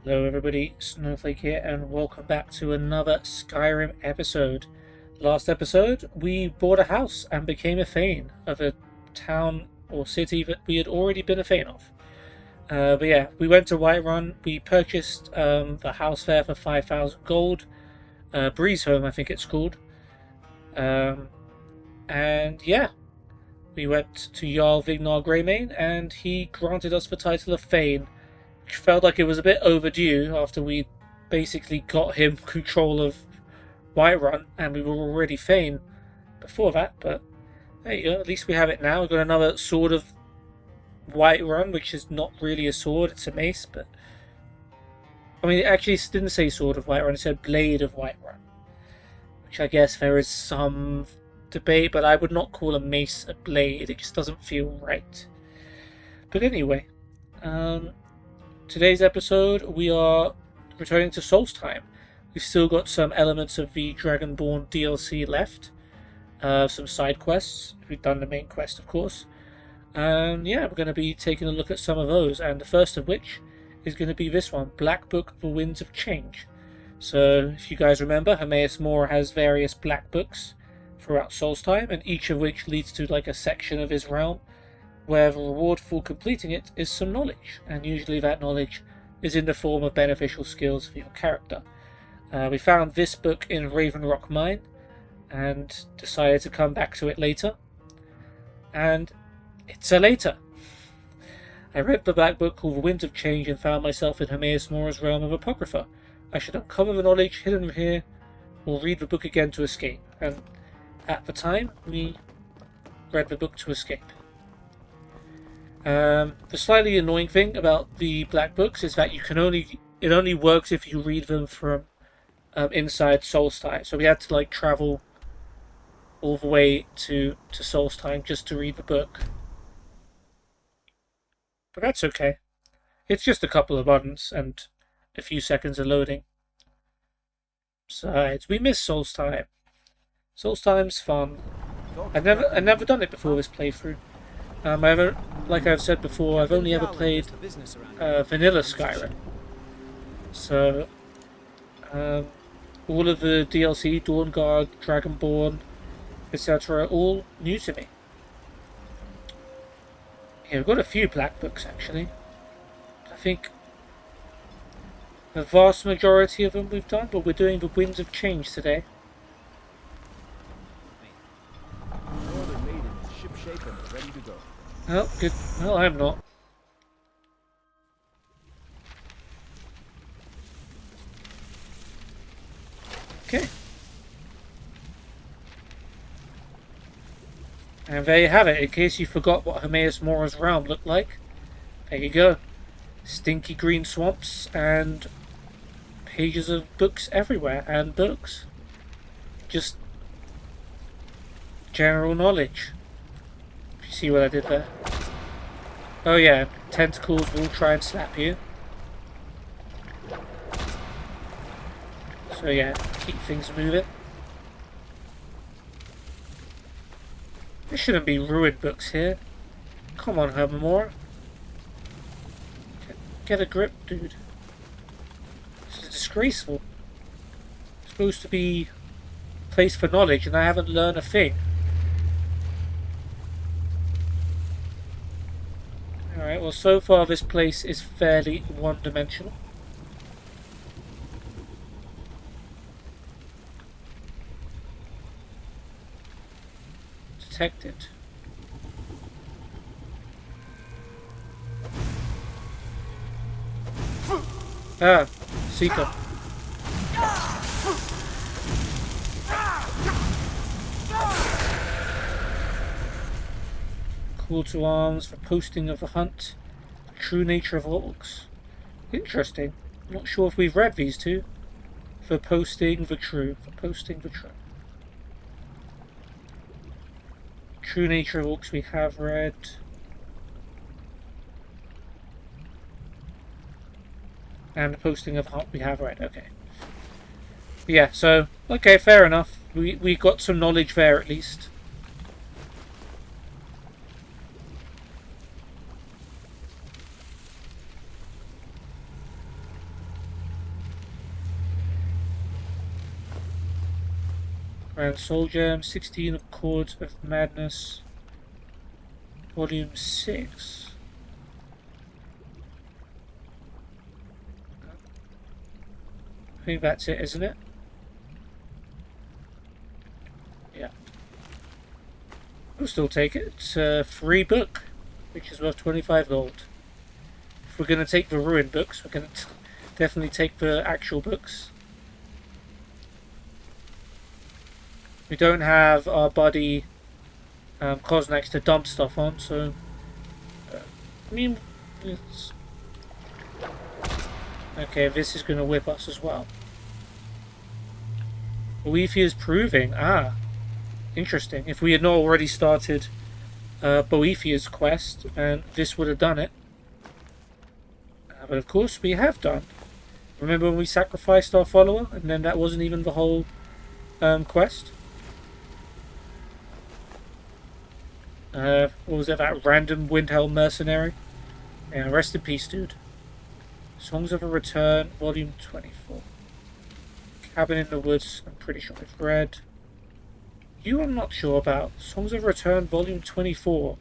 Hello everybody, Snowflake here and welcome back to another Skyrim episode. Last episode, we bought a house and became a Thane of a town or city that we had already been a Thane of. But yeah, we went to Whiterun, we purchased the house there for 5,000 gold, Breeze Home I think it's called. Um, and yeah, we went to Jarl Vignar Greymane and he granted us the title of Thane, which felt like it was a bit overdue after we basically got him control of Whiterun and we were already Thane before that, but there you go, at least we have it now. We've got another Sword of Whiterun, which is not really a sword, it's a mace, but I mean, it actually didn't say Sword of Whiterun, it said Blade of Whiterun, which I guess there is some debate, but I would not call a mace a blade, it just doesn't feel right. But anyway, today's episode, we are returning to Solstheim. We've still got some elements of the Dragonborn DLC left. Some side quests. We've done the main quest, of course. And yeah, we're going to be taking a look at some of those. And the first of which is going to be this one, Black Book, The Winds of Change. So, if you guys remember, Hermaeus Mora has various black books throughout Solstheim, and each of which leads to like a section of his realm, where the reward for completing it is some knowledge, and usually that knowledge is in the form of beneficial skills for your character. We found this book in Raven Rock Mine, and decided to come back to it later, and it's a later. I read the black book called The Winds of Change and found myself in Hermaeus Mora's realm of Apocrypha. I should uncover the knowledge hidden here, or read the book again to escape, and at the time, we read the book to escape. The slightly annoying thing about the black books is that it only works if you read them from inside Solstheim. So we had to like travel all the way to Solstheim just to read the book. But that's okay. It's just a couple of buttons and a few seconds of loading. Besides, we miss Solstheim. Solstheim's fun. I've never done it before this playthrough. Like I've said before, I've only ever played vanilla Skyrim. So, all of the DLC, Dawnguard, Dragonborn, etc., all new to me. Yeah, we've got a few black books actually. I think the vast majority of them we've done, but we're doing the Winds of Change today. Oh, good. Well, I'm not. Okay. And there you have it, in case you forgot what Hermaeus Mora's realm looked like. There you go. Stinky green swamps and pages of books everywhere, and books. Just general knowledge. You see what I did there? Oh yeah, tentacles will try and slap you. So yeah, keep things moving. There shouldn't be ruined books here. Come on, Hermaeus Mora. Get a grip, dude. This is disgraceful. It's supposed to be a place for knowledge and I haven't learned a thing. Alright, well so far this place is fairly one-dimensional. Detected. Ah, Seeker. Call to arms for posting of the hunt. The true nature of orcs. Interesting. Not sure if we've read these two. For posting the true. For posting the true. True nature of orcs we have read. And the posting of hunt we have read. Okay. Yeah, so okay, fair enough. We got some knowledge there at least. Grand Soul Gem, 16 of Chords of Madness, Volume 6. I think that's it, isn't it? Yeah. We'll still take it. It's a free book, which is worth 25 gold. If we're going to take the ruined books, we're going to definitely take the actual books. We don't have our buddy Koznak to dump stuff on, so I mean, it's... okay, this is going to whip us as well. Boethiah's Proving, interesting. If we had not already started Boethiah's quest, and this would have done it. But of course we have done. Remember when we sacrificed our follower, and then that wasn't even the whole quest? What was it, that random Windhelm mercenary? Yeah, rest in peace, dude. Songs of a Return, Volume 24. Cabin in the Woods, I'm pretty sure I've read. You I'm not sure about. Songs of a Return, Volume 24.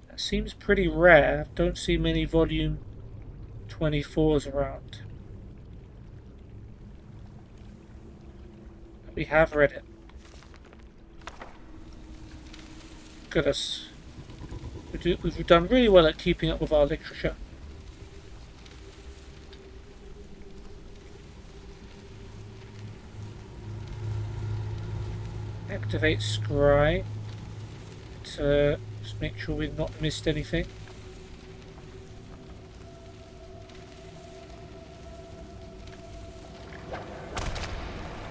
That seems pretty rare. Don't see many Volume 24s around. We have read it. Look at us. We've done really well at keeping up with our literature. Activate Scry to just make sure we've not missed anything.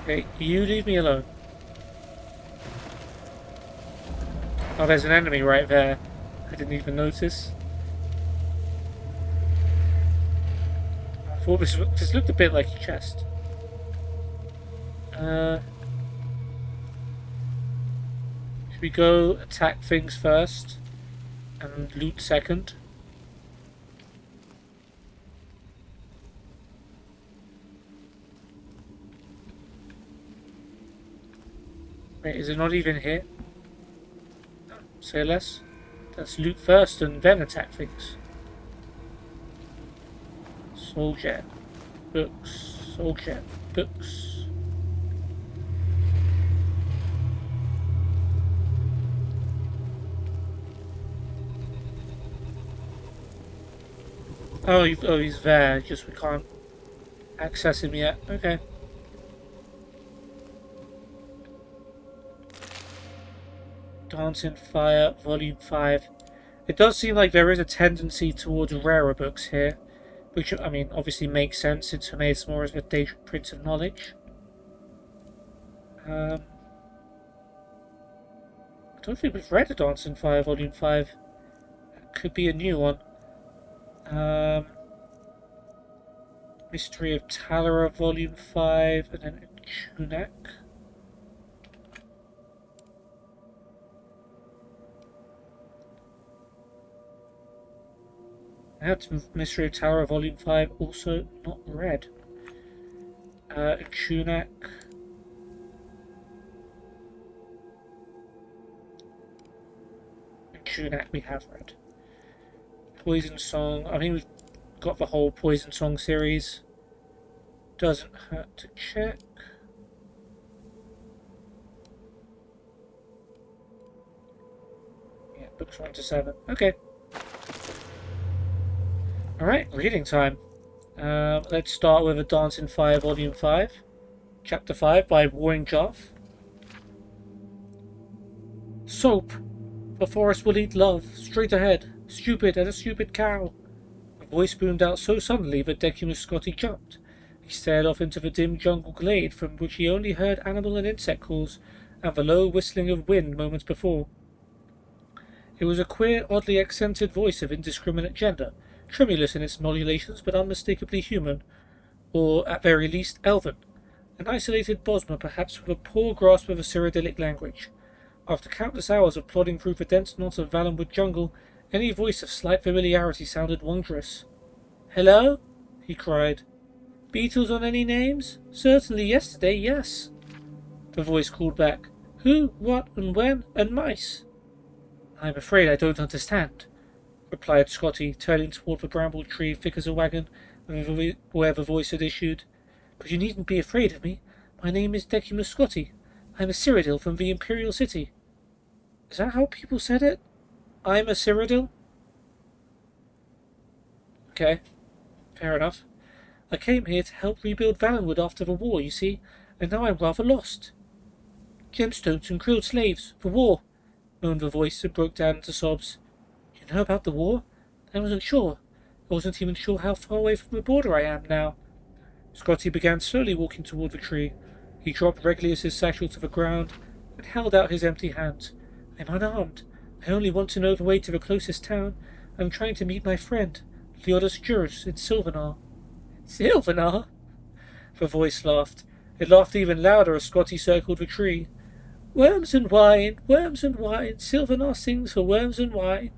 Okay, you leave me alone. Oh, there's an enemy right there. I didn't even notice. I thought this looked a bit like a chest. Should we go attack things first and loot second? Wait, is it not even here? No, say less. Let's loot first and then attack things. Soul Gem. Books. Soul Gem. Books. Oh, he's there. Just we can't access him yet. Okay. Dancing Fire, Volume 5. It does seem like there is a tendency towards rarer books here, which, I mean, obviously makes sense since Hermaeus Mora is the Daedric Prince of Knowledge. I don't think we've read a Dancing Fire, Volume 5. That could be a new one. Mystery of Talara, Volume 5, and then Chunak. Mystery of Talara, Volume 5, also not read. Chunak. Chunak we have read. Poison Song. I think we've got the whole Poison Song series. Doesn't hurt to check. Yeah, books 1 to 7. Okay. Alright, reading time. Let's start with A Dancing Fire, Volume 5. Chapter 5 by Warring Joff. Soap! The forest will eat love, straight ahead, stupid as a stupid cow. A voice boomed out so suddenly that Decimus Scotti jumped. He stared off into the dim jungle glade from which he only heard animal and insect calls and the low whistling of wind moments before. It was a queer, oddly accented voice of indiscriminate gender, tremulous in its modulations but unmistakably human, or at very least elven. An isolated Bosmer, perhaps with a poor grasp of a Cyrodiilic language. After countless hours of plodding through the dense knots of Valenwood jungle, any voice of slight familiarity sounded wondrous. "Hello?" he cried. "Beetles on any names? Certainly yesterday, yes." The voice called back. Who, what, and when, and mice? I'm afraid I don't understand, replied Scotty, turning toward the bramble tree thick as a wagon where the voice had issued. But you needn't be afraid of me. My name is Decimus Scotty. I'm a Cyrodiil from the Imperial City. Is that how people said it? I'm a Cyrodiil? Okay, fair enough. I came here to help rebuild Valenwood after the war, you see, and now I'm rather lost. Gemstones and grilled slaves, the war, moaned the voice and broke down into sobs. You know about the war? I wasn't sure. I wasn't even sure how far away from the border I am now. Scotty began slowly walking toward the tree. He dropped Regulus's satchel to the ground and held out his empty hands. I'm unarmed. I only want to know the way to the closest town. I'm trying to meet my friend, Leodus Juris, in Sylvanar. Sylvanar? The voice laughed. It laughed even louder as Scotty circled the tree. Worms and wine, Sylvanar sings for worms and wine.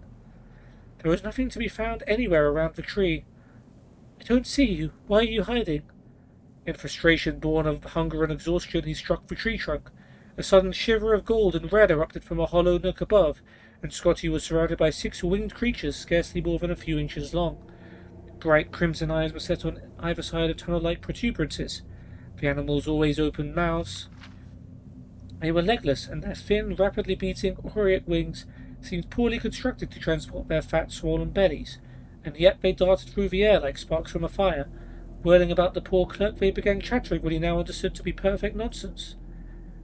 There was nothing to be found anywhere around the tree. I don't see you. Why are you hiding? In frustration born of hunger and exhaustion, he struck the tree trunk. A sudden shiver of gold and red erupted from a hollow nook above, and Scotty was surrounded by 6 winged creatures scarcely more than a few inches long. Bright crimson eyes were set on either side of tunnel-like protuberances. The animals always opened mouths. They were legless, and their thin, rapidly beating, aureate wings seemed poorly constructed to transport their fat, swollen bellies, and yet they darted through the air like sparks from a fire. Whirling about the poor clerk, they began chattering what he now understood to be perfect nonsense.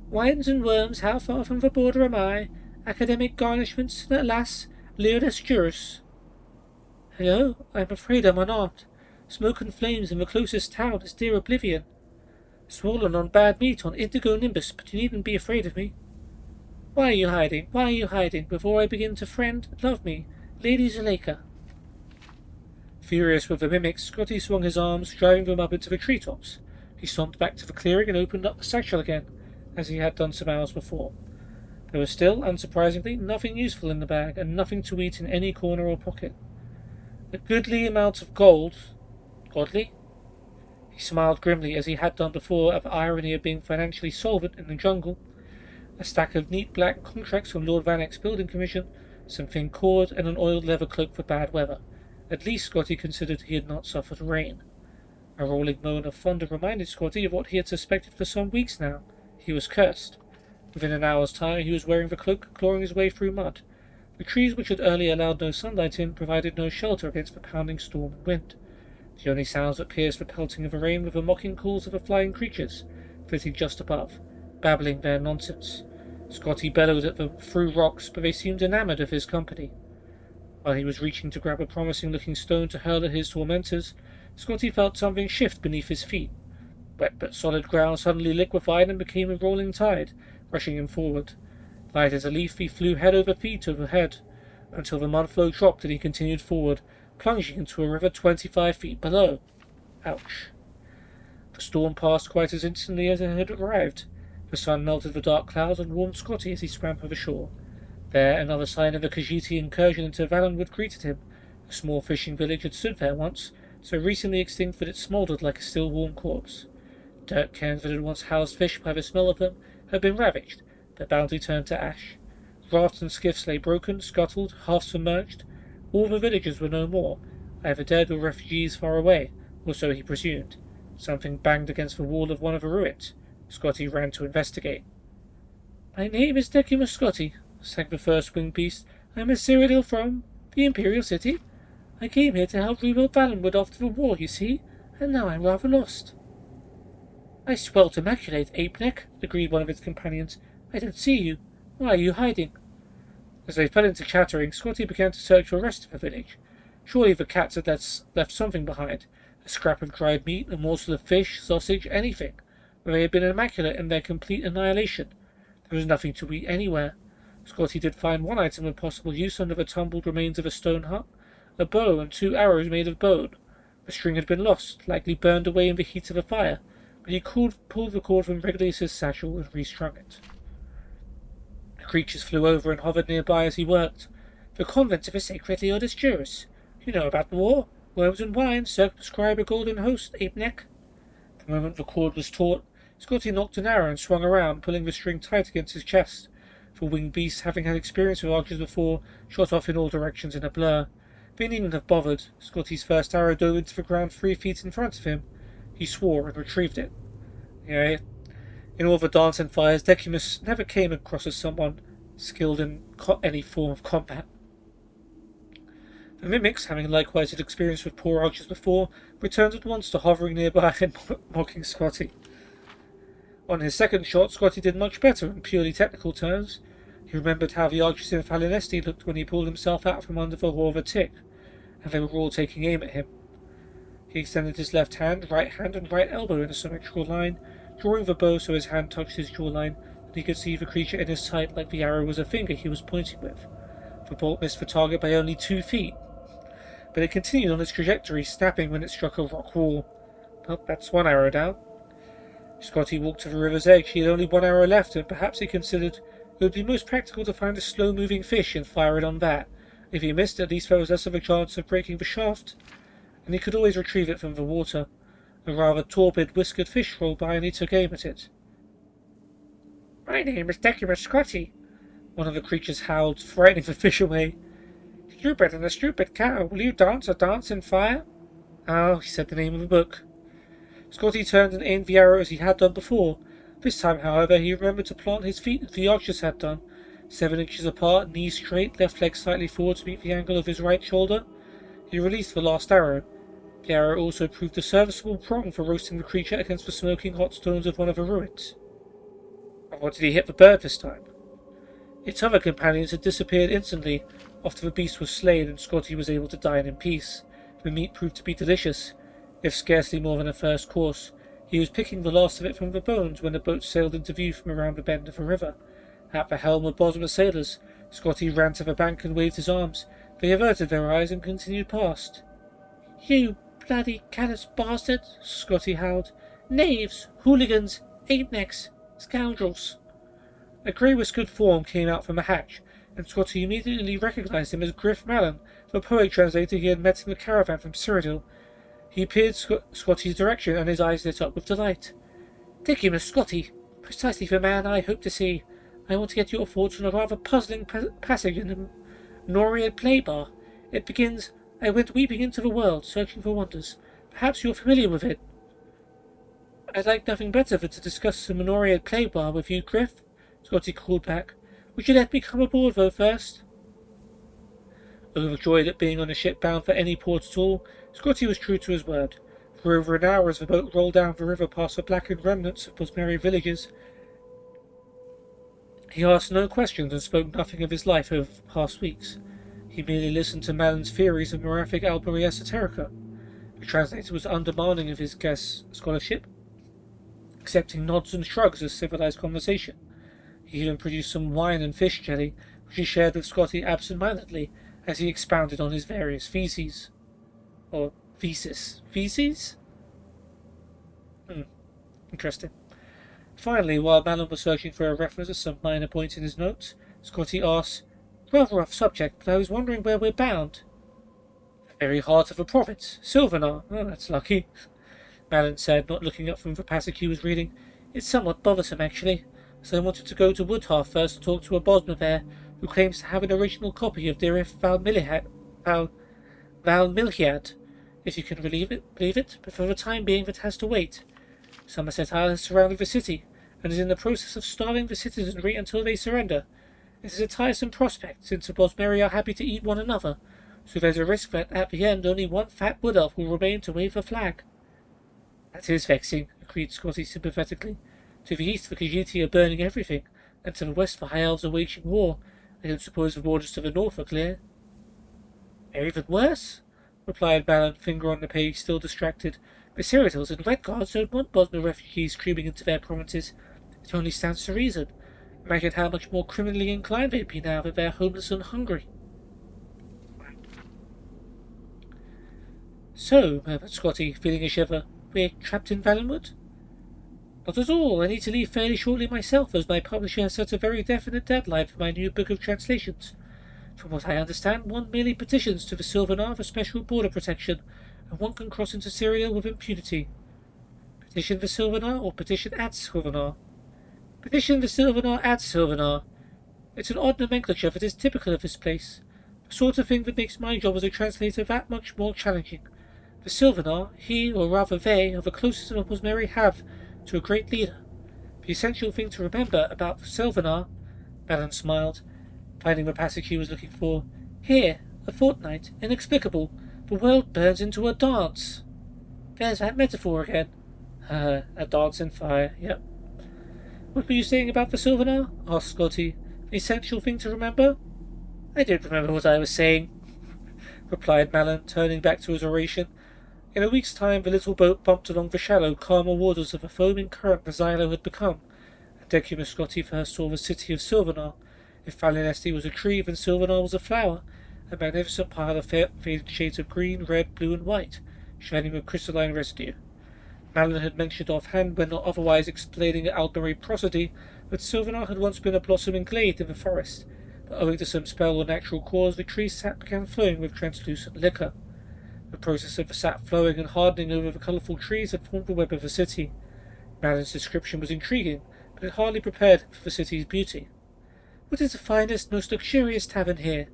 Wines and worms, how far from the border am I? Academic garnishments, and alas, Leodus Juris. Hello, I'm afraid I'm unarmed. Smoke and flames in the closest town is dear oblivion. Swollen on bad meat on indigo nimbus, but you needn't be afraid of me. Why are you hiding? Why are you hiding? Before I begin to friend, love me, Lady Zuleika. Furious with the mimics, Scotty swung his arms, driving them up into the treetops. He stomped back to the clearing and opened up the satchel again, as he had done some hours before. There was still, unsurprisingly, nothing useful in the bag, and nothing to eat in any corner or pocket. A goodly amount of gold. Godly? He smiled grimly, as he had done before, at the irony of being financially solvent in the jungle. A stack of neat black contracts from Lord Vanek's building commission, some thin cord, and an oiled leather cloak for bad weather. At least Scotty considered he had not suffered rain. A rolling moan of thunder reminded Scotty of what he had suspected for some weeks now. He was cursed. Within an hour's time he was wearing the cloak, clawing his way through mud. The trees which had earlier allowed no sunlight in provided no shelter against the pounding storm and wind. The only sounds that pierced the pelting of the rain were the mocking calls of the flying creatures, flitting just above, babbling their nonsense. Scotty bellowed at them through rocks, but they seemed enamoured of his company. While he was reaching to grab a promising-looking stone to hurl at his tormentors, Scotty felt something shift beneath his feet. Wet but solid ground suddenly liquefied and became a rolling tide, rushing him forward. Light as a leaf, he flew head over feet overhead, until the mud flow dropped and he continued forward, plunging into a river 25 feet below. Ouch. The storm passed quite as instantly as it had arrived. The sun melted the dark clouds and warmed Scotty as he swam for the shore. There, another sign of the Khajiiti incursion into Valenwood greeted him. A small fishing village had stood there once, so recently extinct that it smouldered like a still warm corpse. Dirt cairns that had once housed fish by the smell of them had been ravaged, their bounty turned to ash. Rafts and skiffs lay broken, scuttled, half submerged. All the villagers were no more, either dead or refugees far away, or so he presumed. Something banged against the wall of one of the ruins. Scotty ran to investigate. My name is Decimus Scotty, sang the first winged beast. I'm a Cyrodiil from the Imperial City. I came here to help rebuild Valenwood after the war, you see, and now I'm rather lost. I swell to maculate, Ape-neck, agreed one of his companions. I don't see you. Why are you hiding? As they fell into chattering, Scotty began to search the rest of the village. Surely the cats had left something behind, a scrap of dried meat, a morsel of fish, sausage, anything. But they had been immaculate in their complete annihilation. There was nothing to eat anywhere. Scotty did find one item of possible use under the tumbled remains of a stone hut, a bow and 2 arrows made of bone. The string had been lost, likely burned away in the heat of a fire, but he pulled the cord from Regulus's satchel and restrung it. The creatures flew over and hovered nearby as he worked. The convent of a sacred Leodus Juris. You know about the war? Worms and wine circumscribe a golden host, Ape-neck. The moment the cord was taut, Scotty knocked an arrow and swung around, pulling the string tight against his chest. The winged beast, having had experience with archers before, shot off in all directions in a blur. But he needn't have bothered. Scotty's first arrow dove into the ground 3 feet in front of him. He swore and retrieved it. Yeah, in all the dance and fires, Decimus never came across as someone skilled in any form of combat. The mimics, having likewise had experience with poor archers before, returned at once to hovering nearby and mocking Scotty. On his second shot, Scotty did much better in purely technical terms. He remembered how the archers in Falinesti looked when he pulled himself out from under the roar of a tick, and they were all taking aim at him. He extended his left hand, and right elbow in a symmetrical line, drawing the bow so his hand touched his jawline, and he could see the creature in his sight like the arrow was a finger he was pointing with. The bolt missed the target by only 2 feet, but it continued on its trajectory, snapping when it struck a rock wall. Well, that's 1 arrow down. Scotty walked to the river's edge. He had only 1 arrow left, and perhaps he considered it would be most practical to find a slow-moving fish and fire it on that. If he missed, at least there was less of a chance of breaking the shaft, and he could always retrieve it from the water. A rather torpid, whiskered fish rolled by, and he took aim at it. "My name is Decimus Scotty," one of the creatures howled, frightening the fish away. "Stupid and a stupid cow, will you dance a dance in fire?" "Oh," he said the name of the book. Scotty turned and aimed the arrow as he had done before. This time, however, he remembered to plant his feet as the archers had done, 7 inches apart, knees straight, left leg slightly forward to meet the angle of his right shoulder. He released the last arrow. The arrow also proved a serviceable prong for roasting the creature against the smoking hot stones of one of the ruins. Or did he hit the bird this time? Its other companions had disappeared instantly after the beast was slain and Scotty was able to dine in peace. The meat proved to be delicious, if scarcely more than a first course. He was picking the last of it from the bones when the boat sailed into view from around the bend of the river. At the helm were Bosmer sailors. Scotty ran to the bank and waved his arms. They averted their eyes and continued past. "You bloody callous bastard!" Scotty howled. "Knaves! Hooligans! Ape-necks! Scoundrels!" A grey-whiskered form came out from a hatch, and Scotty immediately recognized him as Griff Mallon, the poet translator he had met in the caravan from Cyrodiil. He peered Scotty's direction, and his eyes lit up with delight. "Decimus Scotty, precisely the man I hope to see. I want to get your thoughts on a rather puzzling passage in the Noriad play bar. It begins, 'I went weeping into the world, searching for wonders.' Perhaps you're familiar with it." "I'd like nothing better than to discuss the Noriad play bar with you, Griff," Scotty called back. "Would you let me come aboard, though, first?" Overjoyed at being on a ship bound for any port at all, Scotty was true to his word. For over an hour as the boat rolled down the river past the blackened remnants of Bosmeri villages, he asked no questions and spoke nothing of his life over the past weeks. He merely listened to Mallon's theories of Morafic Albury Esoterica. The translator was undemanding of his guest's scholarship, accepting nods and shrugs as civilized conversation. He even produced some wine and fish jelly, which he shared with Scotty absent-mindedly as he expounded on his various theses. Or thesis. Theses? Interesting. Finally, while Mallon was searching for a reference to some minor points in his notes, Scotty asked, "Rather rough subject, but I was wondering where we're bound." "The very heart of the province. Silvanar. Oh, that's lucky," Mallon said, not looking up from the passage he was reading. "It's somewhat bothersome, actually, so I wanted to go to Woodhalf first to talk to a Bosmer there, who claims to have an original copy of Dirith Valmilhiad, if you can believe it, but for the time being that has to wait. Somerset Isle has surrounded the city, and is in the process of starving the citizenry until they surrender. It is a tiresome prospect, since the Bosmeri are happy to eat one another, so there's a risk that at the end only one fat wood elf will remain to wave the flag." "That is vexing," agreed Scotty sympathetically. "To the east the Khajiiti are burning everything, and to the west the High Elves are waging war. I don't suppose the borders to the north are clear." "They're even worse," replied Mallon, finger on the page, still distracted. "The Cyrodiils and Red Guards don't want Bosmer refugees creeping into their provinces. It only stands to reason. Imagine how much more criminally inclined they'd be now that they're homeless and hungry." "So," murmured Scotty, feeling a shiver, "we're trapped in Valenwood?" "Not at all. I need to leave fairly shortly myself, as my publisher has set a very definite deadline for my new book of translations. From what I understand, one merely petitions to the Silvanar for special border protection, and one can cross into Cyrodiil with impunity. Petition for Sylvanar or petition at Sylvanar? Petition for Sylvanar at Sylvanar. It's an odd nomenclature that is typical of this place. The sort of thing that makes my job as a translator that much more challenging. The Sylvanar, he, or rather they, are the closest an Uncles Mary have to a great leader. The essential thing to remember about the Sylvanar, Malin smiled, finding the passage he was looking for. Here, a fortnight, inexplicable, the world burns into a dance. There's that metaphor again. A dance in fire, yep. What were you saying about the Sylvanar? Asked Scotty. The essential thing to remember? I don't remember what I was saying, replied Malin, turning back to his oration. In a week's time the little boat bumped along the shallow, calmer waters of a foaming current the Xylo had become, and Decimus Scotti first saw the city of Sylvanar. If Valinesti was a tree, then Sylvanar was a flower, a magnificent pile of faded shades of green, red, blue, and white, shining with crystalline residue. Malin had mentioned offhand, when not otherwise explaining Aldbury prosody, that Sylvanar had once been a blossoming glade in the forest, but owing to some spell or natural cause, the tree's sap began flowing with translucent liquor. The process of the sap flowing and hardening over the colourful trees had formed the web of the city. Malin's description was intriguing, but it hardly prepared for the city's beauty. What is the finest, most luxurious tavern here?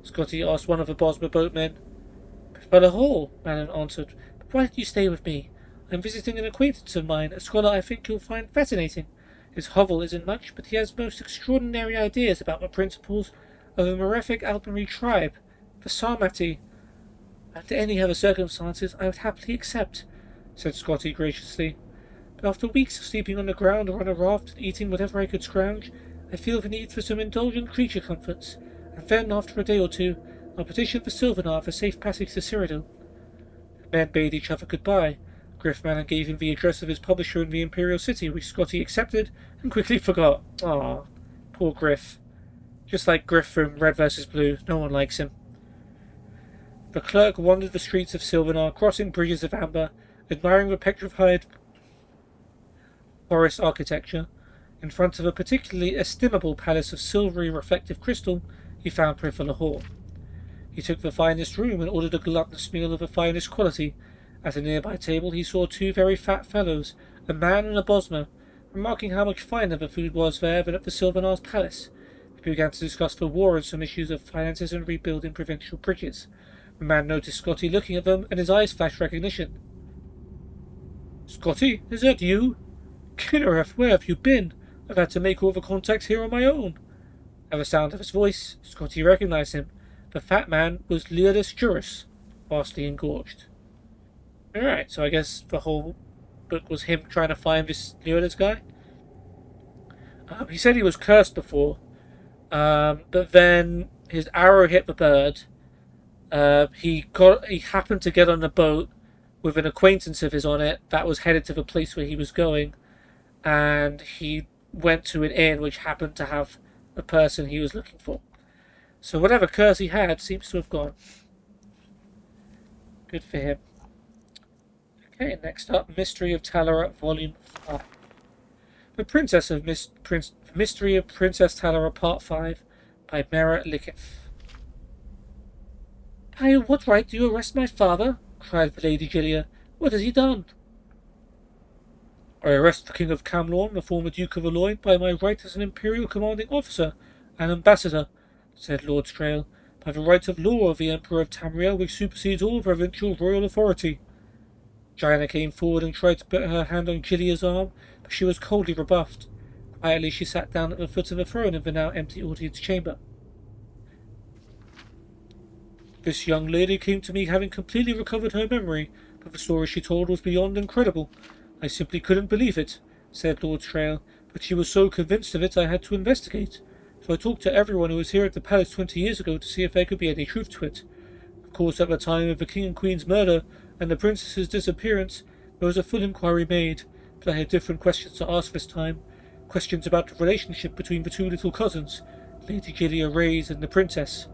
Scotty asked one of the Bosma boatmen. Prefer Hall, Malin answered. But why did you stay with me? I am visiting an acquaintance of mine, a scholar I think you'll find fascinating. His hovel isn't much, but he has most extraordinary ideas about the principles of a malefic Aldbury tribe, the Sarmati. Under any other circumstances I would happily accept, said Scotty graciously. But after weeks of sleeping on the ground or on a raft and eating whatever I could scrounge, I feel the need for some indulgent creature comforts, and then, after a day or two, I'll petition for Sylvanar for safe passage to Cyrodiil. The men bade each other goodbye. Griff Malin gave him the address of his publisher in the Imperial City, which Scotty accepted and quickly forgot. Ah, poor Griff. Just like Griff from Red vs. Blue, no one likes him. The clerk wandered the streets of Sylvanar, crossing bridges of amber, admiring the petrified forest architecture. In front of a particularly estimable palace of silvery reflective crystal, he found Prifala Hall. He took the finest room and ordered a gluttonous meal of the finest quality. At a nearby table he saw two very fat fellows, a man and a Bosma, remarking how much finer the food was there than at the Sylvanar's palace. They began to discuss the war and some issues of finances and rebuilding provincial bridges. The man noticed Scotty looking at them, and his eyes flashed recognition. Scotty, is that you? Kinnereth, where have you been? I've had to make all the contacts here on my own. At the sound of his voice, Scotty recognized him. The fat man was Leodis Juris, vastly engorged. Alright, so I guess the whole book was him trying to find this Leodis guy. He said he was cursed before, but then his arrow hit the bird. He happened to get on a boat with an acquaintance of his on it that was headed to the place where he was going, and he went to an inn which happened to have the person he was looking for. So whatever curse he had seems to have gone. Good for him. Okay, next up, Mystery of Talara, Volume 5. Mystery of Princess Talara, Part 5, by Mera Licketh. By what right do you arrest my father? Cried the Lady Gilia. What has he done? I arrest the King of Camlorn, the former Duke of Aloyn, by my right as an Imperial Commanding Officer and Ambassador, said Lord Strail, by the right of law of the Emperor of Tamriel, which supersedes all provincial royal authority. Jaina came forward and tried to put her hand on Gilia's arm, but she was coldly rebuffed. Quietly she sat down at the foot of the throne in the now empty audience chamber. This young lady came to me having completely recovered her memory, but the story she told was beyond incredible. I simply couldn't believe it, said Lord Strail, but she was so convinced of it I had to investigate. So I talked to everyone who was here at the palace 20 years ago to see if there could be any truth to it. Of course, at the time of the King and Queen's murder and the Princess's disappearance, there was a full inquiry made, but I had different questions to ask this time. Questions about the relationship between the two little cousins, Lady Gilia Reyes and the Princess.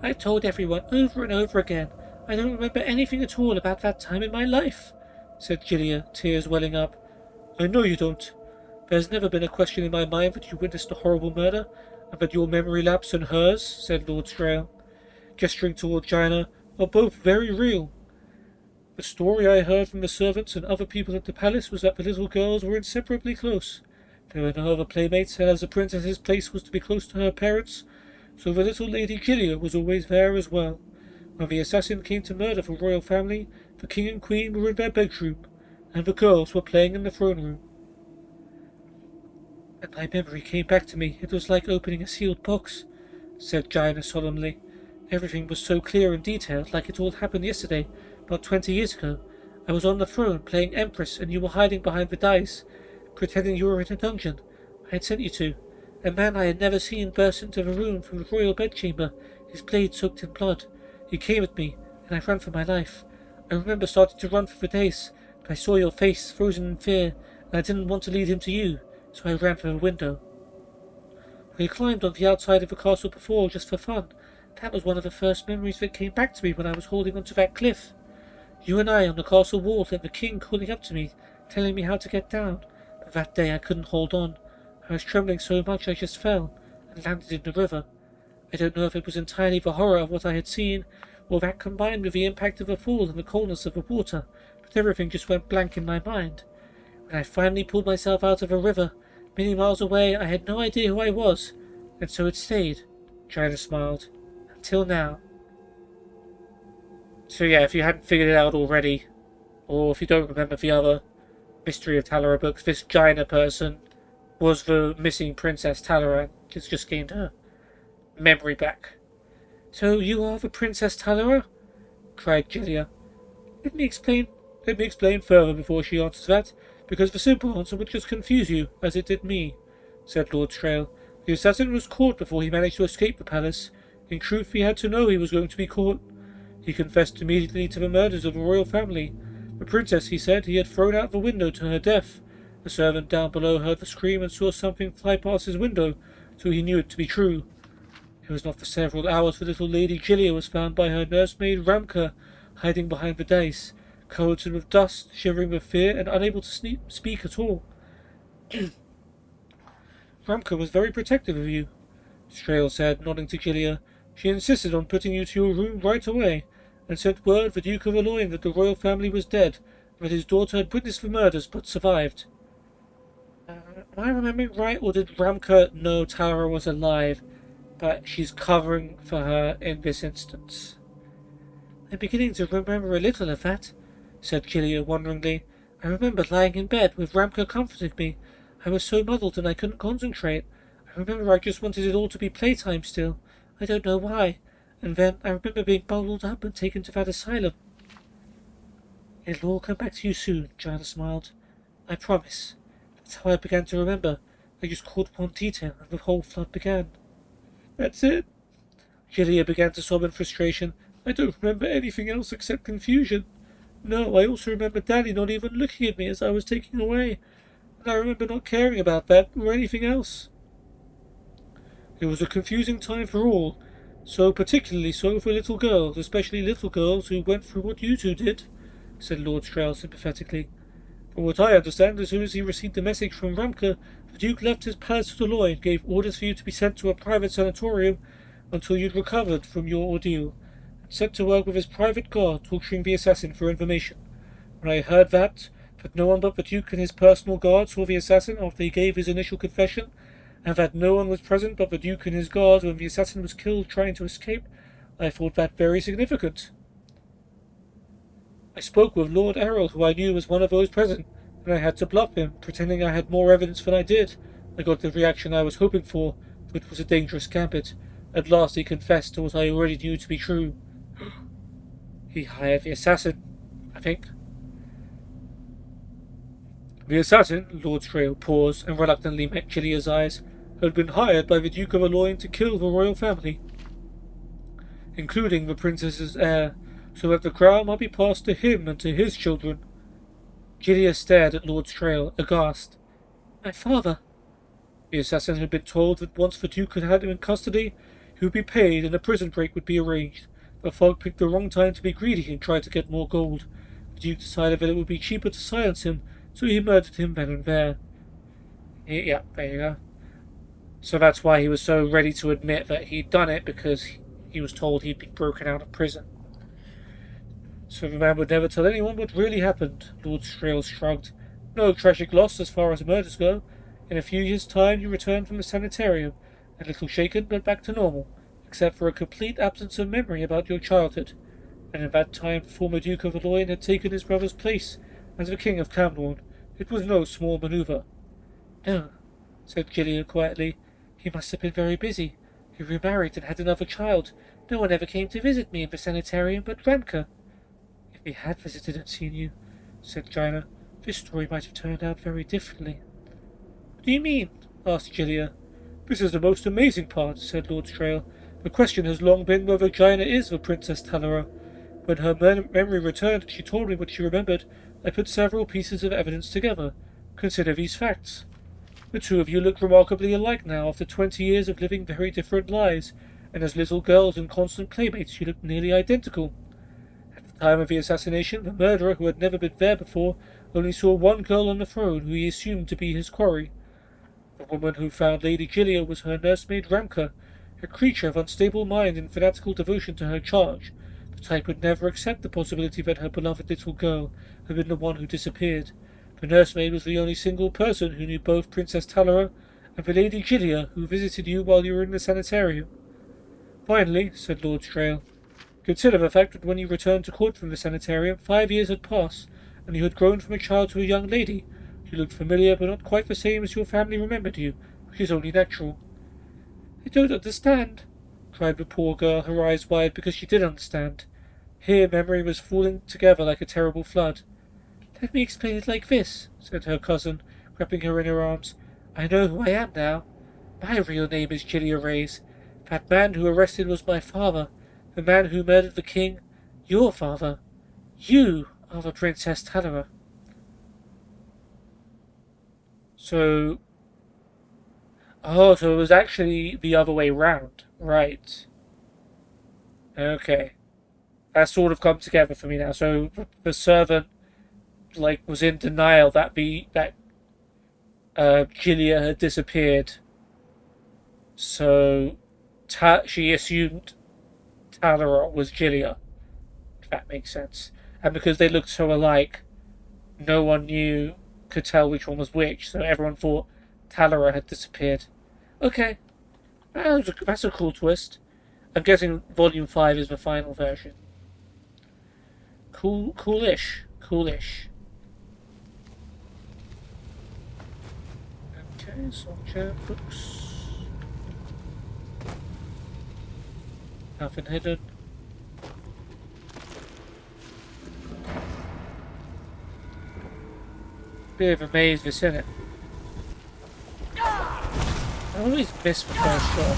I've told everyone over and over again I don't remember anything at all about that time in my life, said Gilia, tears welling up. I know you don't. There's never been a question in my mind that you witnessed a horrible murder, and that your memory lapse and hers, said Lord Strail, gesturing toward Jaina, are both very real. The story I heard from the servants and other people at the palace was that the little girls were inseparably close. There were no other playmates, and as the princess's place was to be close to her parents, so the little Lady Gilia was always there as well. When the assassin came to murder the royal family, the king and queen were in their bedroom, and the girls were playing in the throne room. And my memory came back to me. It was like opening a sealed box, said Gina solemnly. Everything was so clear and detailed, like it all happened yesterday, about 20 years ago. I was on the throne, playing Empress, and you were hiding behind the dais, pretending you were in a dungeon I had sent you to. A man I had never seen burst into the room from the royal bedchamber, his blade soaked in blood. He came at me, and I ran for my life. I remember starting to run for the dais, but I saw your face, frozen in fear, and I didn't want to lead him to you, so I ran for the window. We had climbed on the outside of the castle before, just for fun. That was one of the first memories that came back to me when I was holding onto that cliff. You and I on the castle wall, and the king calling up to me, telling me how to get down. But that day I couldn't hold on. I was trembling so much I just fell, and landed in the river. I don't know if it was entirely the horror of what I had seen, or that combined with the impact of the fall and the coldness of the water, but everything just went blank in my mind. When I finally pulled myself out of the river, many miles away, I had no idea who I was, and so it stayed. Gina smiled. Until now. So yeah, if you hadn't figured it out already, or if you don't remember the other Mystery of Talara books, this Gina person was the missing Princess Talara, and just gained her memory back. So you are the Princess Talara? Cried Gilia. Let me explain further before she answers that, because the simple answer would just confuse you, as it did me, said Lord Trail. The assassin was caught before he managed to escape the palace. In truth, he had to know he was going to be caught. He confessed immediately to the murders of the royal family. The princess, he said, he had thrown out the window to her death. The servant down below heard the scream and saw something fly past his window, so he knew it to be true. It was not for several hours the little Lady Gilia was found by her nursemaid Ramka, hiding behind the dais, coated with dust, shivering with fear, and unable to speak at all. Ramka was very protective of you, Strail said, nodding to Gilia. She insisted on putting you to your room right away, and sent word the Duke of Aloyne that the royal family was dead, and that his daughter had witnessed the murders but survived. Am I remembering right, or did Ramka know Tara was alive, but she's covering for her in this instance? I'm beginning to remember a little of that, said Gilia wonderingly. I remember lying in bed with Ramka comforting me. I was so muddled and I couldn't concentrate. I remember I just wanted it all to be playtime still. I don't know why. And then I remember being bundled up and taken to that asylum. It'll all come back to you soon, Gina smiled. I promise. That's how I began to remember. I just caught one detail and the whole flood began. That's it. Gilia began to sob in frustration. I don't remember anything else except confusion. No, I also remember Daddy not even looking at me as I was taken away. And I remember not caring about that or anything else. It was a confusing time for all, so particularly so for little girls, especially little girls who went through what you two did, said Lord Strauss sympathetically. From what I understand, as soon as he received the message from Ramka, the Duke left his palace at Aloyne, gave orders for you to be sent to a private sanatorium until you'd recovered from your ordeal, and set to work with his private guard, torturing the assassin for information. When I heard that no one but the Duke and his personal guard saw the assassin after he gave his initial confession, and that no one was present but the Duke and his guard when the assassin was killed trying to escape, I thought that very significant. I spoke with Lord Errol, who I knew was one of those present, and I had to bluff him, pretending I had more evidence than I did. I got the reaction I was hoping for, but it was a dangerous gambit. At last he confessed to what I already knew to be true. He hired the assassin, I think. The assassin, Lord Strail paused and reluctantly met Gilia's eyes, had been hired by the Duke of Aloyne to kill the royal family, including the princess's heir, so that the crown might be passed to him and to his children. Gilia stared at Lord Strail, aghast. My father! The assassin had been told that once the Duke had had him in custody, he would be paid and a prison break would be arranged. The fog picked the wrong time to be greedy and tried to get more gold. The Duke decided that it would be cheaper to silence him, so he murdered him then and there. Yeah, there you go. So that's why he was so ready to admit that he'd done it, because he was told he'd been broken out of prison. So the man would never tell anyone what really happened, Lord Strail shrugged. No tragic loss as far as murders go. In a few years' time you returned from the sanitarium, a little shaken but back to normal, except for a complete absence of memory about your childhood. And in that time the former Duke of Aloyne had taken his brother's place as the King of Camlorn. It was no small maneuver. No, said Gillian quietly. He must have been very busy. He remarried and had another child. No one ever came to visit me in the sanitarium but Ramka. If he had visited and seen you, said Gina, this story might have turned out very differently. What do you mean? Asked Gilia. This is the most amazing part, said Lord Strail. The question has long been whether Gina is the Princess Talera. When her memory returned and she told me what she remembered, I put several pieces of evidence together. Consider these facts. The two of you look remarkably alike now after 20 years of living very different lives, and as little girls and constant playmates you look nearly identical. At the time of the assassination, the murderer, who had never been there before, only saw one girl on the throne who he assumed to be his quarry. The woman who found Lady Gilia was her nursemaid Ramka, a creature of unstable mind and fanatical devotion to her charge. The type would never accept the possibility that her beloved little girl had been the one who disappeared. The nursemaid was the only single person who knew both Princess Talera and the Lady Gilia who visited you while you were in the sanitarium. Finally, said Lord Strail, consider the fact that when you returned to court from the sanitarium, 5 years had passed, and you had grown from a child to a young lady. You looked familiar, but not quite the same as your family remembered you, which is only natural. I don't understand, cried the poor girl, her eyes wide, because she did understand. Here memory was falling together like a terrible flood. Let me explain it like this, said her cousin, wrapping her in her arms. I know who I am now. My real name is Gilia Reyes. That man who arrested was my father, the man who murdered the king, your father. You are the Princess Talera. So it was actually the other way round. Right. Okay. That's sort of come together for me now. So the servant was in denial that Gilia had disappeared. So she assumed Talera was Gilia, if that makes sense. And because they looked so alike, no one could tell which one was which, so everyone thought Talera had disappeared. Okay, that's a cool twist. I'm guessing Volume 5 is the final version. Coolish. Okay, Soldier books. Nothing hidden. Bit of a maze this, isn't it? I always miss the first shot.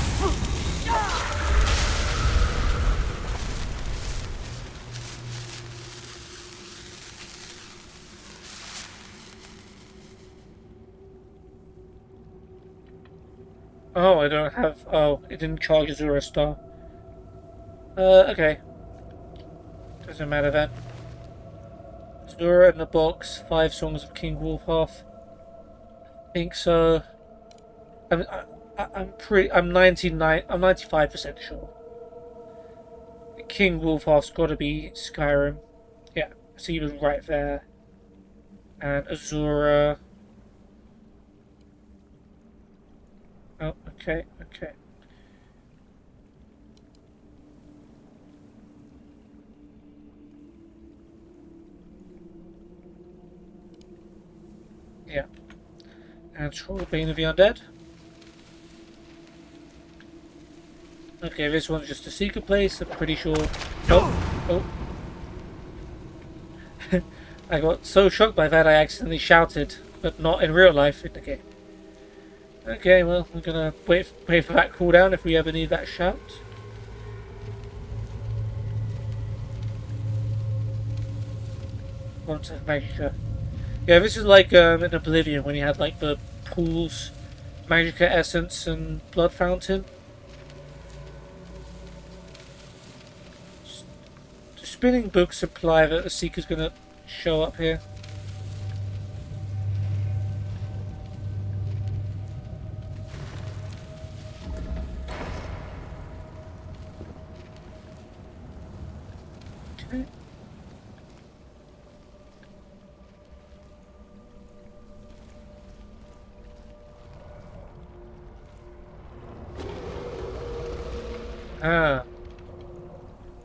Oh, I don't have... Oh, it didn't charge Azura Star. Okay. Doesn't matter then. Azura in the box, 5 songs of King Wolfhalf. I think so. I'm 95% sure. King Wolfhalf's gotta be Skyrim. Yeah, so he was right there. And Azura... Oh, okay. Yeah. And Trollbane of the Undead. Okay, this one's just a secret place, I'm pretty sure. Oh. I got so shocked by that I accidentally shouted, but not in real life in the game. Okay, well, we're gonna wait for that cooldown if we ever need that shout. Wants of Magica. Yeah, this is like in Oblivion when you had like the pools, Magica Essence and Blood Fountain. The spinning books imply that the Seeker's gonna show up here. Okay. Ah.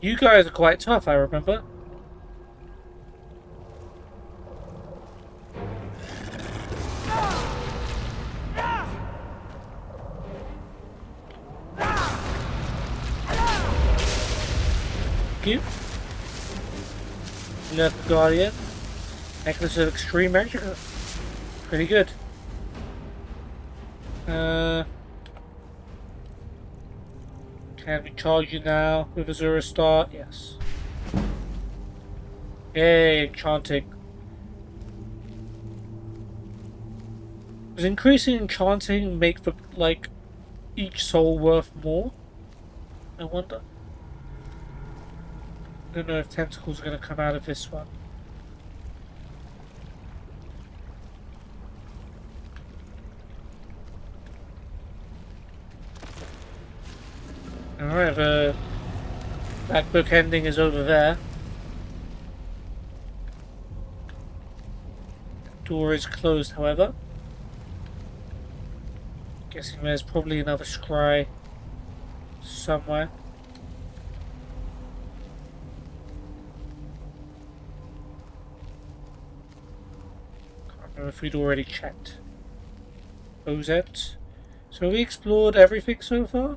You guys are quite tough, I remember. Thank you. Left Guardian. Necklace of Extreme Measure. Pretty good. Can we charge you now with Azura Star? Yes. Yay, enchanting. Does increasing enchanting make for, like, each soul worth more? I wonder. I don't know if tentacles are going to come out of this one. Alright, the black book ending is over there. Door is closed, however. Guessing there's probably another scry somewhere. Can't remember if we'd already checked. OZ. So have we explored everything so far?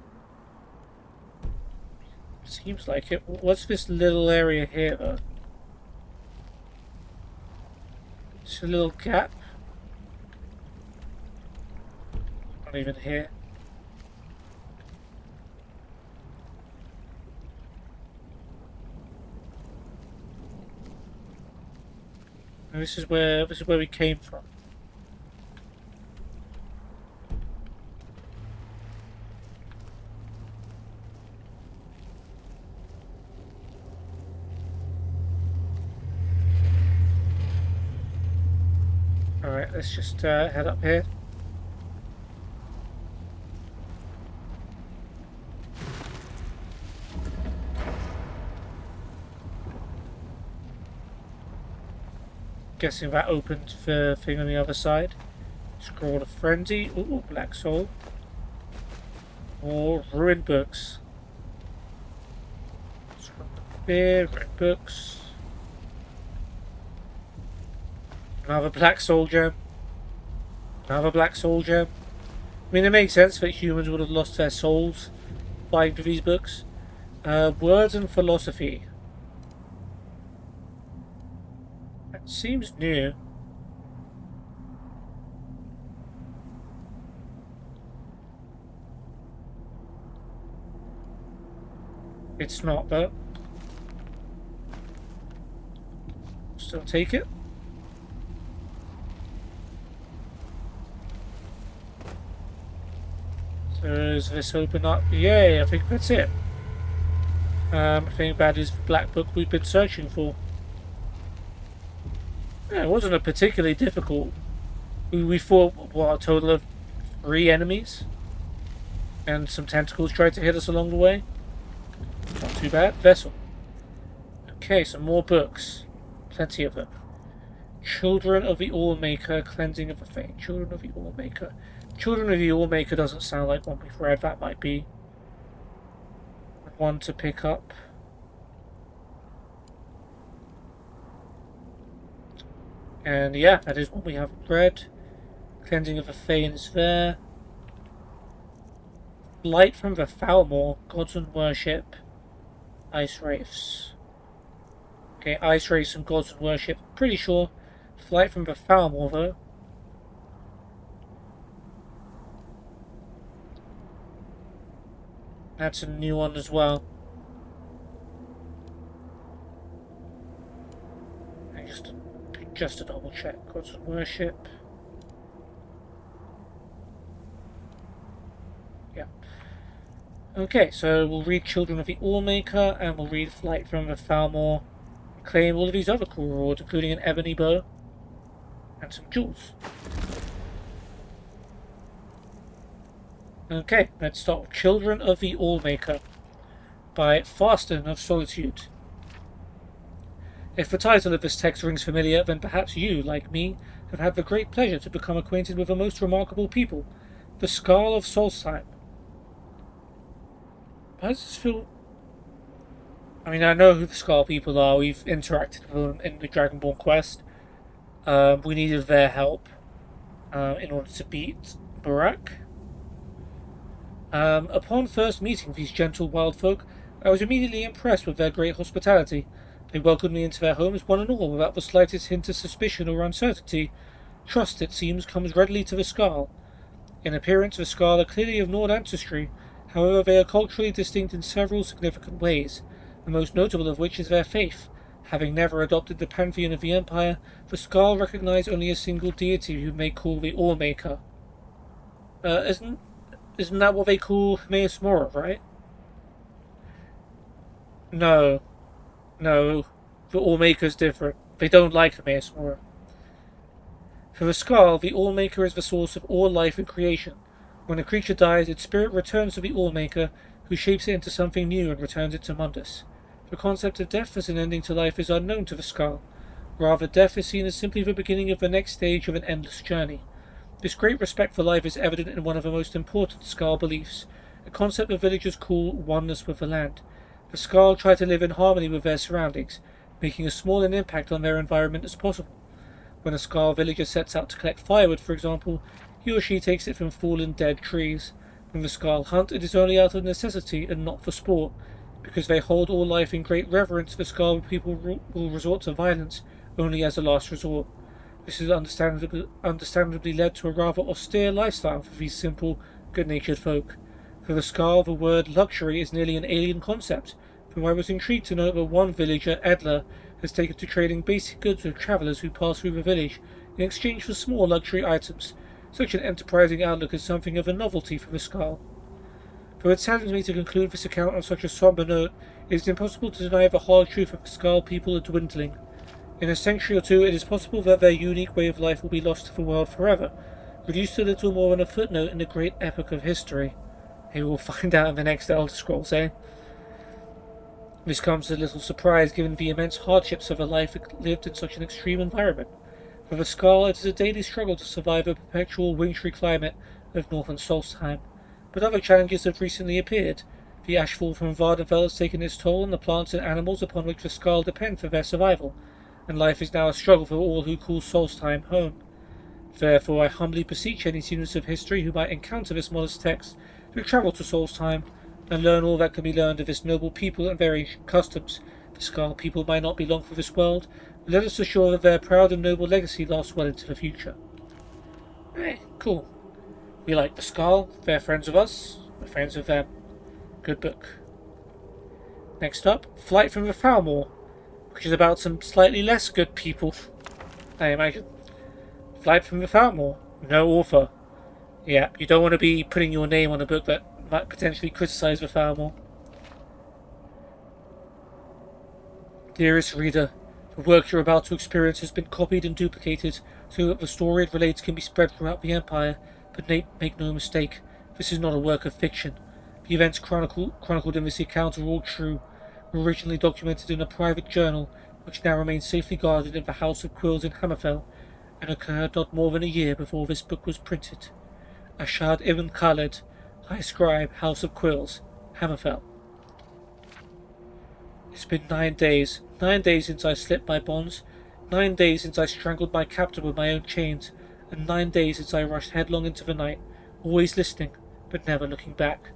Seems like it. What's this little area here, though? It's a little gap. Not even here. And this is where we came from. Alright, let's just head up here. Guessing that opened the thing on the other side. Scroll of Frenzy. Ooh, Black Soul. More ruined books. Scroll of Fear, red books. Another Black Soul gem. Another Black Soul gem. I mean, it makes sense that humans would have lost their souls fighting for these books. Words and Philosophy. That seems new. It's not, though. Still take it. So does this open up? Yay, I think that's it. I think that is the black book we've been searching for. Yeah, it wasn't a particularly difficult. We fought, what, a total of 3 enemies? And some tentacles tried to hit us along the way. Not too bad. Vessel. Okay, some more books. Plenty of them. Children of the All-Maker, Cleansing of the Fate. Children of the All-Maker. Children of the All-Maker doesn't sound like one we've read. That might be one to pick up. And yeah, that is one we haven't read. Cleansing of the Fane is there. Light from the Falmore, Gods and Worship. Ice Wraiths. Okay, Ice Wraiths and Gods and Worship. Pretty sure. Flight from the Falmore, though. That's a new one as well. And just to double check. Gods and Worship. Yeah. Okay, so we'll read Children of the All-Maker, and we'll read Flight from the Falmore. Claim all of these other cool rewards, including an ebony bow and some jewels. Okay, let's start with Children of the All-Maker by Fasten of Solitude. If the title of this text rings familiar, then perhaps you, like me, have had the great pleasure to become acquainted with a most remarkable people, the Skull of Solstheim. How does this feel? I mean, I know who the Scar people are. We've interacted with them in the Dragonborn quest. We needed their help in order to beat Barak. Upon first meeting these gentle wild folk, I was immediately impressed with their great hospitality. They welcomed me into their homes, one and all, without the slightest hint of suspicion or uncertainty. Trust, it seems, comes readily to the Scar. In appearance, the Scar are clearly of Nord ancestry. However, they are culturally distinct in several significant ways, the most notable of which is their faith. Having never adopted the pantheon of the Empire, the Scar recognize only a single deity whom they call the Allmaker. Isn't that what they call Hermaeus Mora, right? No. No. The Allmaker's different. They don't like Hermaeus Mora. For the Scar, the Allmaker is the source of all life and creation. When a creature dies, its spirit returns to the Allmaker, who shapes it into something new and returns it to Mundus. The concept of death as an ending to life is unknown to the Scar. Rather, death is seen as simply the beginning of the next stage of an endless journey. This great respect for life is evident in one of the most important Scar beliefs, a concept the villagers call oneness with the land. The Scar try to live in harmony with their surroundings, making as small an impact on their environment as possible. When a Scar villager sets out to collect firewood, for example, he or she takes it from fallen dead trees. When the Scar hunt, it is only out of necessity and not for sport. Because they hold all life in great reverence, the Scar people will resort to violence only as a last resort. This has understandably led to a rather austere lifestyle for these simple, good-natured folk. For the Scar, the word luxury is nearly an alien concept, though I was intrigued to note that one villager, Edler, has taken to trading basic goods with travellers who pass through the village in exchange for small luxury items. Such an enterprising outlook is something of a novelty for the Scar. Though it saddens me to conclude this account on such a sombre note, it is impossible to deny the hard truth that the Scar people are dwindling. In a century or two, it is possible that their unique way of life will be lost to the world forever, reduced to little more than a footnote in the great epic of history. Maybe we'll find out in the next Elder Scrolls, eh? This comes as a little surprise given the immense hardships of a life lived in such an extreme environment. For the Scar, it is a daily struggle to survive the perpetual wintry climate of northern Solstheim. But other challenges have recently appeared. The ashfall from Vardenfell has taken its toll on the plants and animals upon which the Scar depend for their survival, and life is now a struggle for all who call Solstheim home. Therefore, I humbly beseech any students of history who might encounter this modest text to travel to Solstheim and learn all that can be learned of this noble people and their ancient customs. The Scar people might not be long for this world, but let us assure that their proud and noble legacy lasts well into the future. Cool. We like the Scar, they're friends of us, we're friends of them. Good book. Next up, Flight from the Falmore, which is about some slightly less good people, I imagine. Flight from the Falmore. No author. Yeah, you don't want to be putting your name on a book that might potentially criticize the Falmore. Dearest reader, the work you're about to experience has been copied and duplicated so that the story it relates can be spread throughout the Empire, but make no mistake, this is not a work of fiction. The events chronicled in this account are all true, originally documented in a private journal, which now remains safely guarded in the House of Quills in Hammerfell, and occurred not more than a year before this book was printed. Ashad ibn Khaled, High Scribe, House of Quills, Hammerfell. It's been 9 days since I slipped my bonds, 9 days since I strangled my captor with my own chains, and 9 days since I rushed headlong into the night, always listening, but never looking back.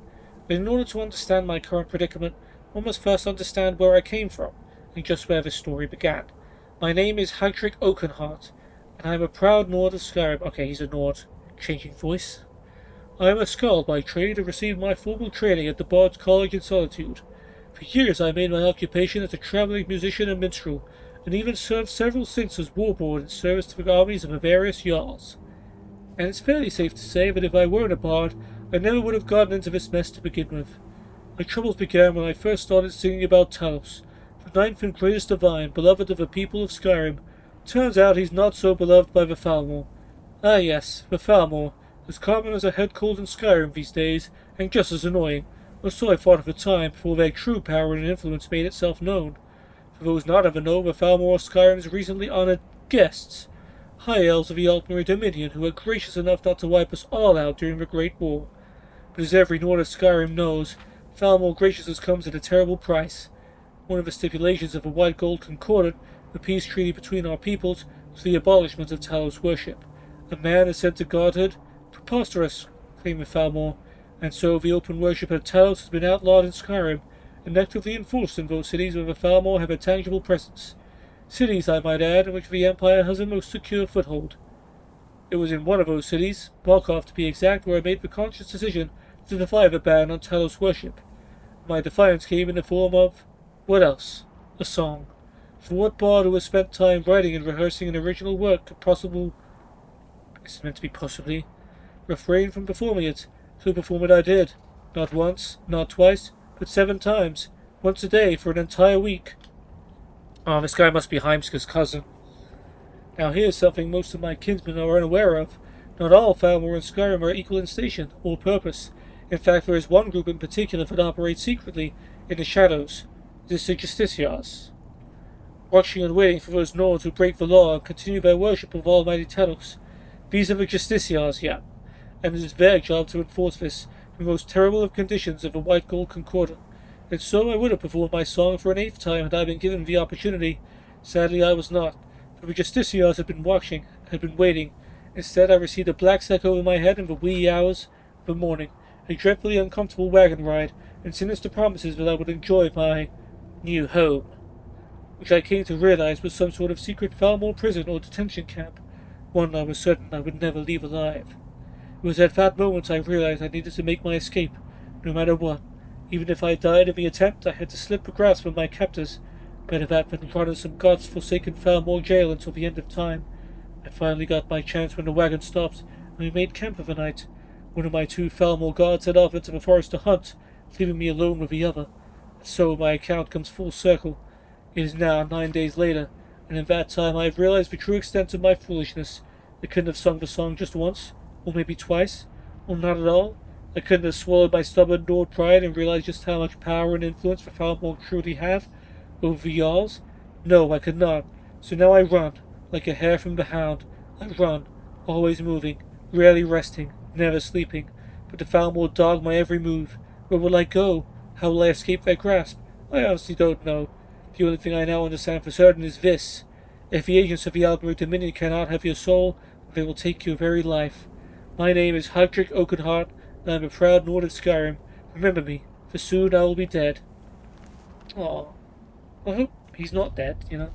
But in order to understand my current predicament, one must first understand where I came from, and just where this story began. My name is Hagtrick Oakenheart, and I am a proud Nord of Skyrim. Okay, he's a Nord. Changing voice. I am a Skald by trade and received my formal training at the Bard's College in Solitude. For years I made my occupation as a travelling musician and minstrel, and even served several stints as warbard in service to the armies of the various Jarls. And it's fairly safe to say that if I weren't a bard, I never would have gotten into this mess to begin with. My troubles began when I first started singing about Talos, the ninth and greatest divine, beloved of the people of Skyrim. Turns out he's not so beloved by the Falmore. Ah yes, the Falmore, as common as a head cold in Skyrim these days, and just as annoying, or so I thought at the time, before their true power and influence made itself known. For those not ever know, the Falmore are Skyrim's recently honoured guests, high elves of the Altmary Dominion, who were gracious enough not to wipe us all out during the Great War. But as every Nord of Skyrim knows, Far more graciousness comes at a terrible price. One of the stipulations of a White Gold Concordat, the peace treaty between our peoples, was the abolishment of Talos worship. A man ascent to godhood? Preposterous, claimed Falmore, and so the open worship of Talos has been outlawed in Skyrim, and actively enforced in those cities where the Falmore have a tangible presence. Cities, I might add, in which the Empire has a most secure foothold. It was in one of those cities, Markov to be exact, where I made the conscious decision to defy the ban on Talos worship. My defiance came in the form of, what else? A song. For what bard who has spent time writing and rehearsing an original work could it's meant to be possibly, refrain from performing it? So perform it I did. Not once, not twice, but 7 times. Once a day for an entire week. Oh, this guy must be Heimska's cousin. Now here's something most of my kinsmen are unaware of. Not all Falmor and Skyrim are equal in station or purpose. In fact, there is one group in particular that operates secretly in the shadows. The Justiciars. Watching and waiting for those Nords who break the law and continue their worship of Almighty Talos. These are the Justiciars, yeah. And it is their job to enforce this, the most terrible of conditions of the White Gold Concordat. And so I would have performed my song for an 8th time had I been given the opportunity. Sadly, I was not. For the Justiciars had been watching, had been waiting. Instead, I received a black sack over my head in the wee hours of the morning, a dreadfully uncomfortable wagon ride, and sinister promises that I would enjoy my new home, which I came to realize was some sort of secret Falmor prison or detention camp, one I was certain I would never leave alive. It was at that moment I realized I needed to make my escape, no matter what. Even if I died in the attempt, I had to slip the grasp of my captors. Better that than rot in some god's-forsaken Falmor jail until the end of time. I finally got my chance when the wagon stopped, and we made camp for the night. One of my 2 Falmor guards set off into the forest to hunt, leaving me alone with the other. And so my account comes full circle. It is now 9 days later, and in that time I have realized the true extent of my foolishness. I couldn't have sung the song just once, or maybe twice, or not at all. I couldn't have swallowed my stubborn Nord pride and realized just how much power and influence the Falmor truly have over the Jarls. No, I could not. So now I run, like a hare from the hound. I run, always moving, rarely resting, never sleeping. But the Falmor dog my every move. Where will I go? How will I escape their grasp? I honestly don't know. The only thing I now understand for certain is this. If the agents of the Algorithmic Dominion cannot have your soul, they will take your very life. My name is Heidrich Oakenheart, and I am a proud Nord of Skyrim. Remember me, for soon I will be dead. Aw. I hope he's not dead, you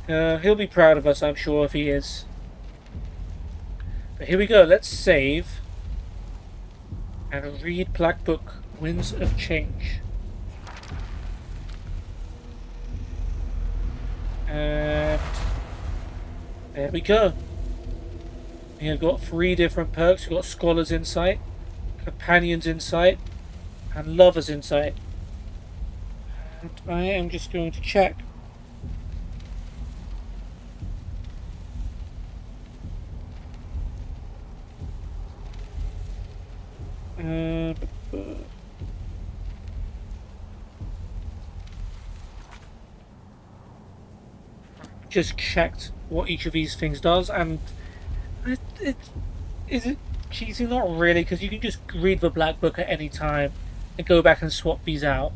know. He'll be proud of us, I'm sure, if he is. But here we go, let's save. And read Black Book, Winds of Change. And there we go. We have got 3 different perks. We've got Scholar's Insight, Companion's Insight, and Lover's Insight. And I am just going to check. Just checked what each of these things does, and is it cheesy? Not really, because you can just read the Black Book at any time and go back and swap these out.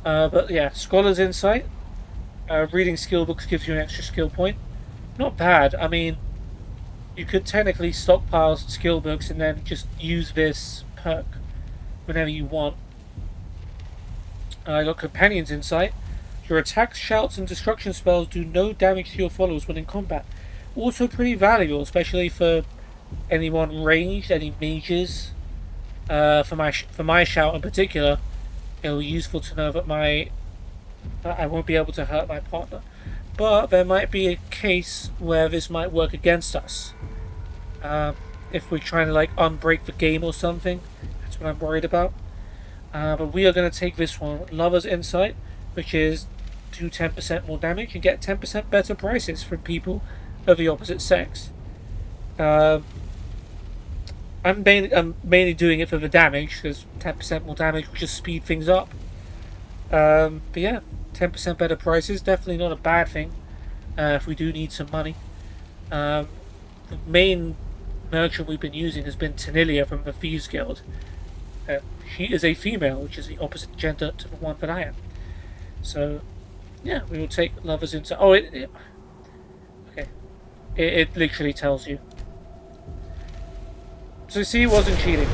But yeah, Scholar's Insight. Reading skill books gives you an extra skill point. Not bad. I mean, you could technically stockpile skill books and then just use this perk whenever you want. I got Companion's Insight. Your attacks, shouts, and destruction spells do no damage to your followers when in combat. Also pretty valuable, especially for anyone ranged, any mages. For my shout in particular, it'll be useful to know that I won't be able to hurt my partner. But there might be a case where this might work against us. If we're trying to like unbreak the game or something, that's what I'm worried about. But we are going to take this one, Lover's Insight, which is do 10% more damage and get 10% better prices from people of the opposite sex. I'm mainly doing it for the damage, because 10% more damage will just speed things up. But yeah, 10% better prices, definitely not a bad thing if we do need some money. The main merchant we've been using has been Tanilia from the Thieves Guild. and she is a female, which is the opposite gender to the one that I am. So, yeah, we will take lovers into... Oh, okay. It literally tells you. So see, it wasn't cheating.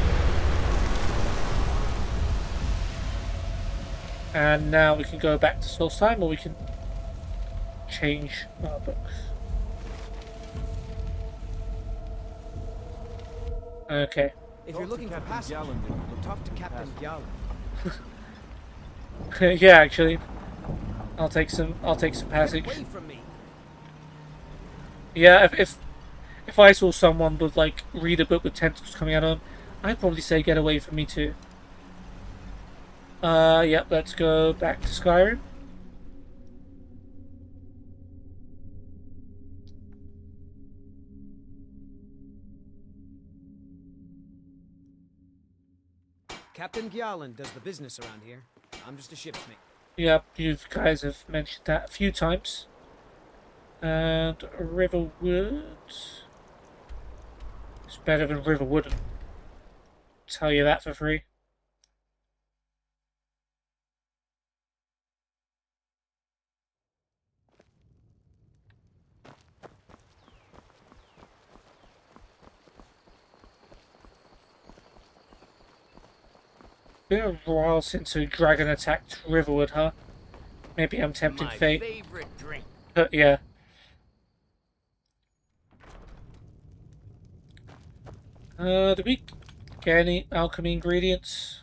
And now we can go back to Soul's Time, or we can change our books. Okay. If you're looking for passage, talk to Captain Gallon. Yeah, actually, I'll take some passage. Away from me. Yeah, if I saw someone with like read a book with tentacles coming out of them, I'd probably say get away from me too. Yep, let's go back to Skyrim. Captain Gallon does the business around here. I'm just a ship's mate. Yep, you guys have mentioned that a few times. And Riverwood is better than Riverwood. Tell you that for free. Been a while since a dragon attacked Riverwood, huh? Maybe I'm tempting fate. My favorite drink. Yeah. Did we get any alchemy ingredients?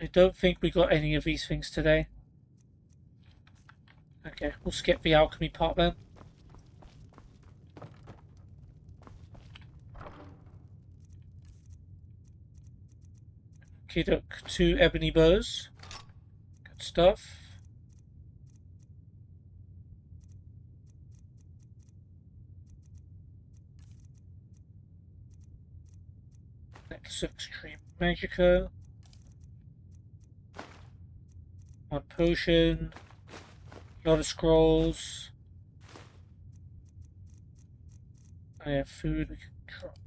I don't think we got any of these things today. Okay, we'll skip the alchemy part then. Okay, look, 2 ebony bows. Good stuff. Necklace of Extreme Magica. 1 potion. A lot of scrolls. I have food we can drop.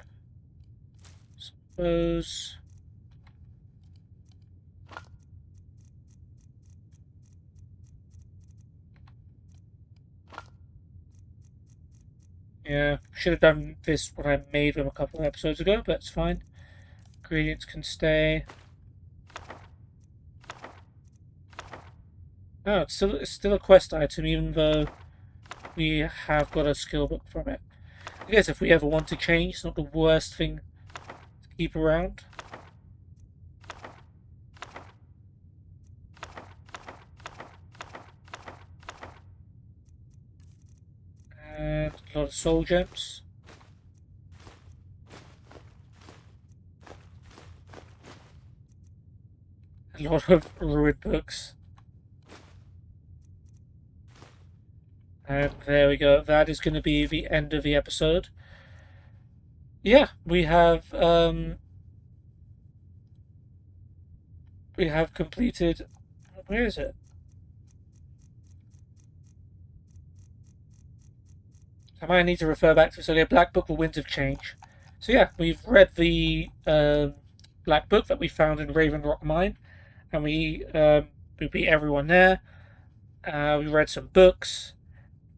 Some bows. Yeah, should have done this when I made them a couple of episodes ago, but it's fine. Ingredients can stay. Oh, it's still a quest item, even though we have got a skill book from it. I guess if we ever want to change, it's not the worst thing to keep around. And a lot of soul gems. A lot of ruined books. And there we go. That is going to be the end of the episode. Yeah, we have completed. Where is it? I might need to refer back to this. Okay, Black Book, The Winds of Change. So yeah, we've read the Black Book that we found in Raven Rock Mine, and we beat everyone there. We read some books,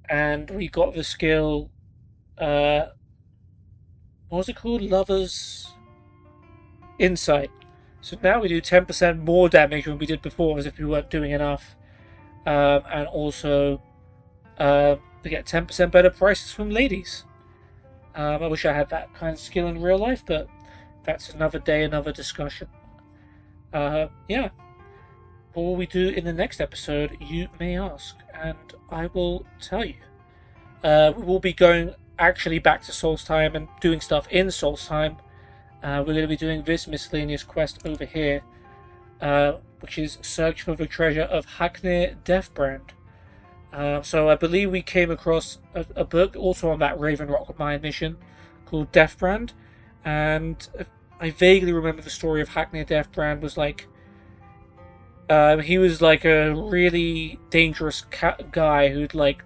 and we got the skill. What was it called? Lover's Insight. So now we do 10% more damage than we did before, as if we weren't doing enough. And also, we get 10% better prices from ladies. I wish I had that kind of skill in real life, but that's another day, another discussion. Yeah. What will we do in the next episode, you may ask, and I will tell you. We will be going actually back to Soul's Time and doing stuff in Soul's Time. We're going to be doing this miscellaneous quest over here, which is Search for the Treasure of Haknir Deathbrand. So I believe we came across a book also on that Raven Rock Mine mission called Deathbrand, and I vaguely remember the story of Haknir Deathbrand was like he was like a really dangerous guy who'd like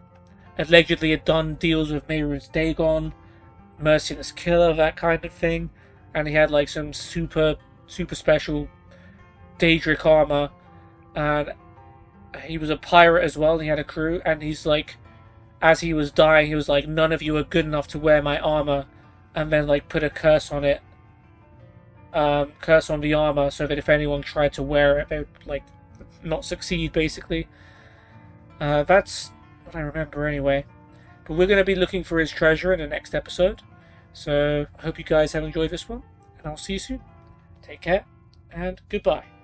allegedly had done deals with Mayrus Dagon, merciless killer, that kind of thing. And he had like some super special Daedric armor, and he was a pirate as well. And he had a crew, and he's like, as he was dying, he was like, "None of you are good enough to wear my armor," and then like put a curse on it, curse on the armor, so that if anyone tried to wear it, they would like not succeed, basically. That's what I remember anyway. But we're going to be looking for his treasure in the next episode. So I hope you guys have enjoyed this one, and I'll see you soon. Take care, and goodbye.